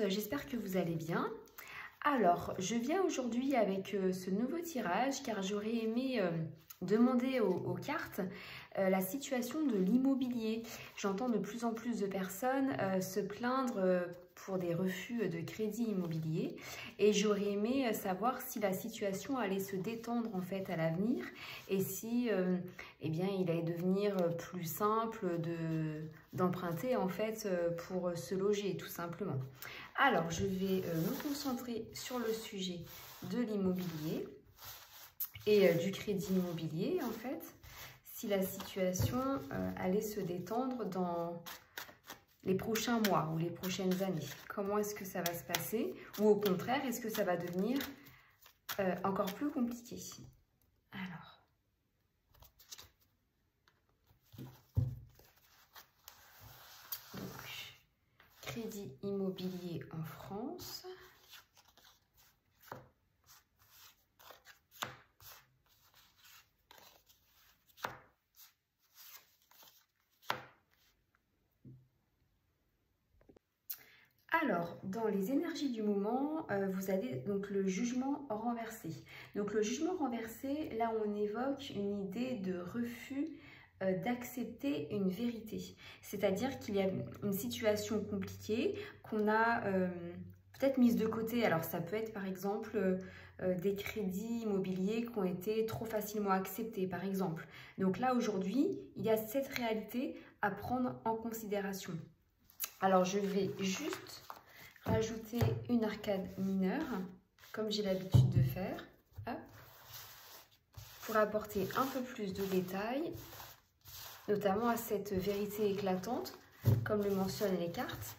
j'espère que vous allez bien. Alors, je viens aujourd'hui avec ce nouveau tirage car j'aurais aimé demander aux cartes la situation de l'immobilier. J'entends de plus en plus de personnes se plaindre pour des refus de crédit immobilier et j'aurais aimé savoir si la situation allait se détendre en fait à l'avenir et si eh bien, il allait devenir plus simple d'emprunter en fait pour se loger tout simplement. Alors, je vais me concentrer sur le sujet de l'immobilier et du crédit immobilier, en fait, si la situation allait se détendre dans les prochains mois ou les prochaines années. Comment est-ce que ça va se passer? Ou au contraire, est-ce que ça va devenir encore plus compliqué? Alors. Crédit immobilier en France. Alors, dans les énergies du moment, vous avez donc le jugement renversé. Donc le jugement renversé, là on évoque une idée de refus d'accepter une vérité. C'est-à-dire qu'il y a une situation compliquée qu'on a peut-être mise de côté. Alors ça peut être par exemple des crédits immobiliers qui ont été trop facilement acceptés par exemple. Donc là aujourd'hui, il y a cette réalité à prendre en considération. Alors je vais juste rajouter une arcade mineure, comme j'ai l'habitude de faire, hop, pour apporter un peu plus de détails, notamment à cette vérité éclatante, comme le mentionnent les cartes.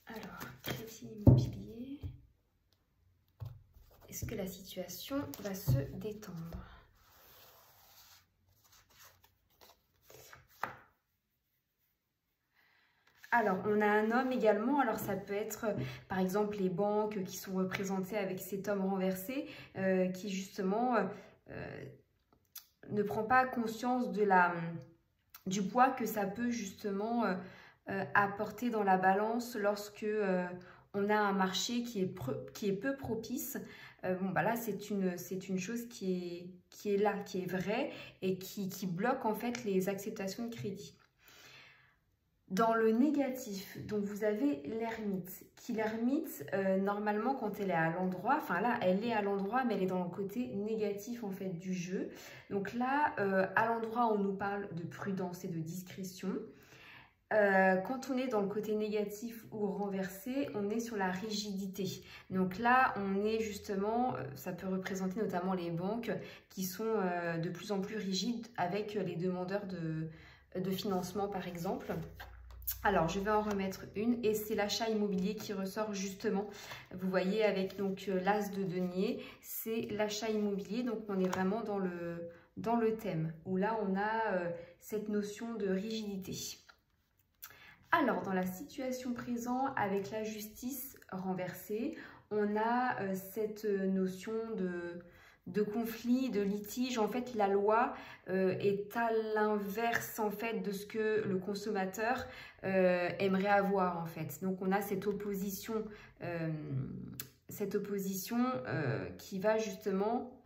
Alors, crédit immobilier, est-ce que la situation va se détendre ? Alors, on a un homme également, alors ça peut être par exemple les banques qui sont représentées avec cet homme renversé qui justement ne prend pas conscience de du poids que ça peut justement apporter dans la balance lorsque on a un marché qui est peu propice. Bon, bah là, c'est une chose qui est là, qui est vraie et qui bloque en fait les acceptations de crédit. Dans le négatif, donc vous avez l'ermite, normalement quand elle est à l'endroit, enfin là elle est à l'endroit mais elle est dans le côté négatif en fait du jeu. Donc là à l'endroit on nous parle de prudence et de discrétion. Quand on est dans le côté négatif ou renversé, on est sur la rigidité. Donc là on est justement, ça peut représenter notamment les banques qui sont de plus en plus rigides avec les demandeurs de financement par exemple. Alors, je vais en remettre une et c'est l'achat immobilier qui ressort justement. Vous voyez avec donc l'as de denier, c'est l'achat immobilier. Donc, on est vraiment dans le thème où là, on a cette notion de rigidité. Alors, dans la situation présente avec la justice renversée, on a cette notion de conflit, de litige. En fait, la loi est à l'inverse en fait de ce que le consommateur aimerait avoir en fait. Donc, on a cette opposition qui va justement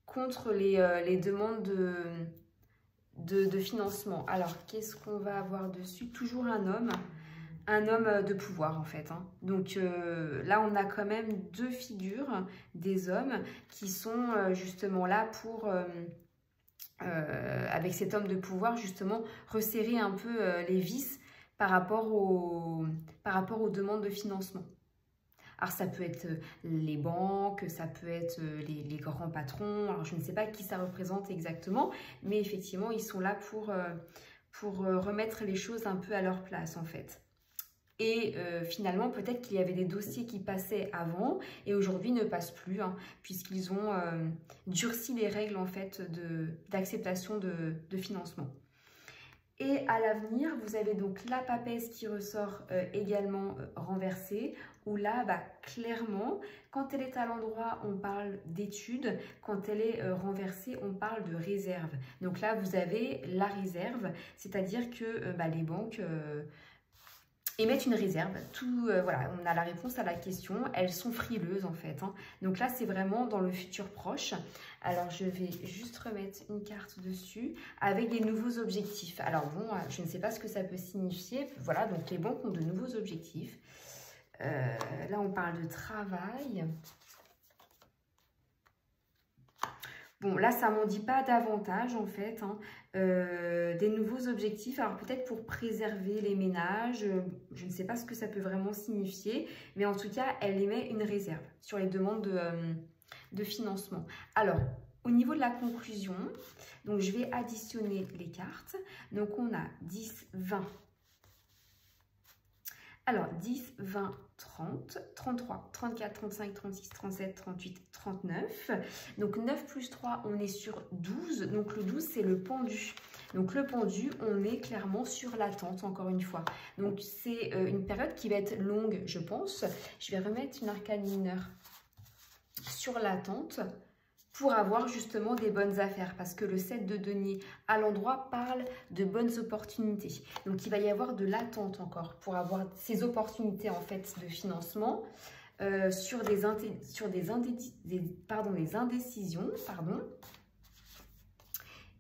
contre les demandes de financement. Alors, qu'est-ce qu'on va avoir dessus? Toujours un homme de pouvoir en fait. Donc là, on a quand même deux figures des hommes qui sont justement là pour, avec cet homme de pouvoir, justement, resserrer un peu les vis par rapport aux demandes de financement. Alors ça peut être les banques, ça peut être les grands patrons, alors je ne sais pas qui ça représente exactement, mais effectivement, ils sont là pour remettre les choses un peu à leur place en fait. Et finalement, peut-être qu'il y avait des dossiers qui passaient avant et aujourd'hui ne passent plus, puisqu'ils ont durci les règles en fait d'acceptation de financement. Et à l'avenir, vous avez donc la papesse qui ressort également renversée, où là, clairement, quand elle est à l'endroit, on parle d'études. Quand elle est renversée, on parle de réserve. Donc là, vous avez la réserve, c'est-à-dire que les banques émettent une réserve. Voilà, on a la réponse à la question. Elles sont frileuses en fait. Donc là, c'est vraiment dans le futur proche. Alors, je vais juste remettre une carte dessus avec des nouveaux objectifs. Alors bon, je ne sais pas ce que ça peut signifier. Voilà, donc les banques ont de nouveaux objectifs. Là, on parle de travail. Bon, là, ça ne m'en dit pas davantage, en fait, des nouveaux objectifs. Alors, peut-être pour préserver les ménages, je ne sais pas ce que ça peut vraiment signifier, mais en tout cas, elle émet une réserve sur les demandes de financement. Alors, au niveau de la conclusion, donc je vais additionner les cartes. Donc, on a 10, 20. Alors, 10, 20, 30, 33, 34, 35, 36, 37, 38, 39. Donc, 9 plus 3, on est sur 12. Donc, le 12, c'est le pendu. Donc, le pendu, on est clairement sur l'attente, encore une fois. Donc, c'est une période qui va être longue, je pense. Je vais remettre une arcane mineure sur l'attente pour avoir justement des bonnes affaires, parce que le 7 de denier à l'endroit parle de bonnes opportunités. Donc, il va y avoir de l'attente encore pour avoir ces opportunités en fait de financement sur des indécisions,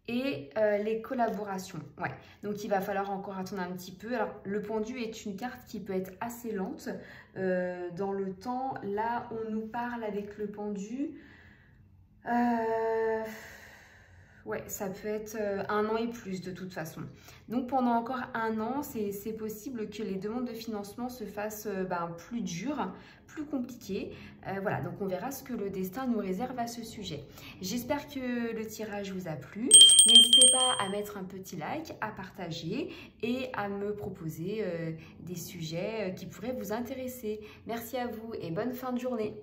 et les collaborations. Ouais. Donc, il va falloir encore attendre un petit peu. Alors, le pendu est une carte qui peut être assez lente dans le temps. Là, on nous parle avec le pendu. Ouais, ça peut être 1 an et plus de toute façon. Donc pendant encore 1 an, c'est possible que les demandes de financement se fassent plus dures, plus compliquées. Voilà, donc on verra ce que le destin nous réserve à ce sujet. J'espère que le tirage vous a plu. N'hésitez pas à mettre un petit like, à partager et à me proposer des sujets qui pourraient vous intéresser. Merci à vous et bonne fin de journée.